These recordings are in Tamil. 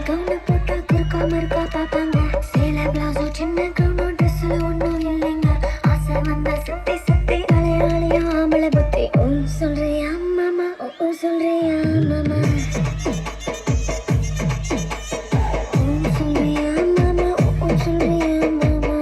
கவுன போட்டா குறுக்காம இருக்கா பாப்பாங்க. சேலை பிளவுஸோ சின்ன கவுனோ ட்ரெஸ்ல ஒன்றும் இல்லைங்க. ஆசை வந்தா சுத்தி சுத்தி அலையாளியா ஆம்பளை புத்தி. ஓ சொல்றியா மாமா, ஓ சொல்றியா மாமா, ஓ சொல்றியா மாமா, ஓ சொல்றியா மாமா.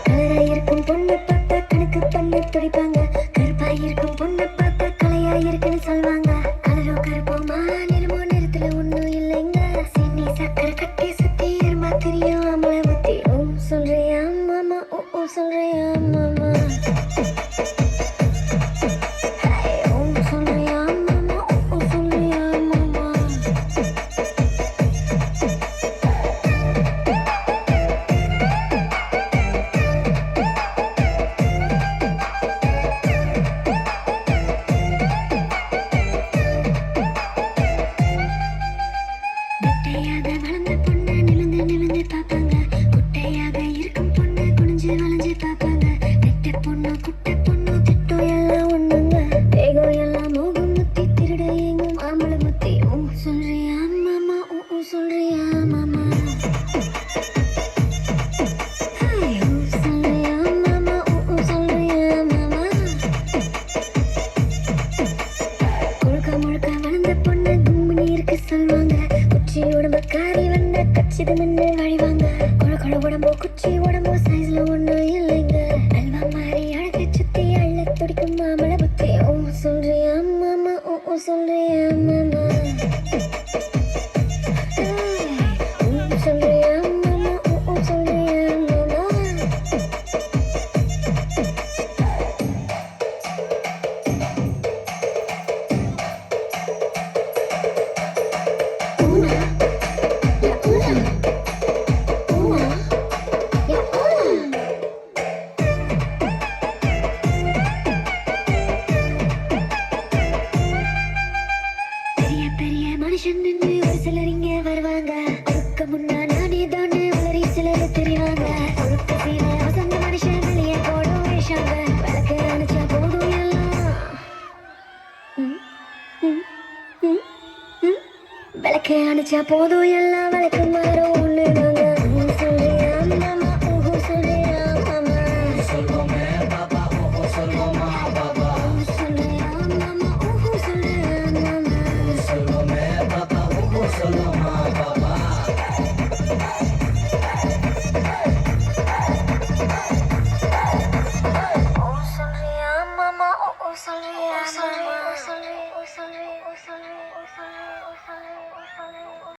கலரா இருக்கும் பொண்ணு பார்த்தா கணக்கு பண்ண துடிப்பாங்க. கருப்பா இருக்கும் பொண்ணு பார்த்தா கலையா இருக்குன்னு சொல்வாங்க. கலரோ கருப்போமா நிறமோ நிறத்துல ஒன்றும் இல்லைங்க. சீனி சக்கரை கட்டி சுத்தி இருமா தெரியும் ஆம்பளை புத்தி. ஓ சொல்றியா மாமா, ஓ சொல்றியா மாமா, ஓ சொல்றியா மாமா, ஓ சொல்றியா மாமா. குட்டையாக வளர்ந்த பொண்ணு நிமிந்து நிமிந்து பார்ப்பாங்க. குட்டையாக இருக்கும் பொண்ணு குனிஞ்சு வளைஞ்சு பார்ப்பாங்க. நெட்ட பொண்ணு குட்டை பொண்ணு திட்டம் எல்லாம் ஒண்ணுங்க. தேகம் எல்லாம் மோகம் முத்தி திருட எங்கும் ஆம்பளை முத்தி. ஓ சொல்றியா மாமா, ஓ சொல்றியா மாமா, ஓ சொல்றியா மாமா, ஓ சொல்றியா மாமா. முழுக்க முழுக்க வளர்ந்த பொண்ணு கும்பினி இருக்கு சொல்லுவாங்க. குச்சி உடம்பு காரி வந்த கச்சிது மின்னு வழிவாங்க. கொழ கொழ உடம்போ குச்சி உடம்போ சைஸ்ல ஒண்ணும் இல்லைங்க. அல்வா மாதிரி அழகை சுத்தி அள்ள துடிக்கும் மாமலை புத்தி. ஓ சொல்றியா மாமா, ஓ சொல்றியா மாமா, ஓ சொல்றியா மாமா, ஓ சொல்றியா மாமா. Una, la una, una, la una. பெரிய பெரிய மனுஷன் நின்று ஒரு சிலர் இங்க வருவாங்க. அதுக்கு முன்னா நானே தானே வளரி சிலர் தெரிவாங்க. ஒழுக்க சீன வசந்த மனுஷன் வெளியே போடும் வேஷாங்க. விளக்கு அணைச்சா போதும் எல்லாம் ம், ம், ம், ம். விளக்கு அணைச்சா போதும் எல்லாம் விளக்கு மாறும்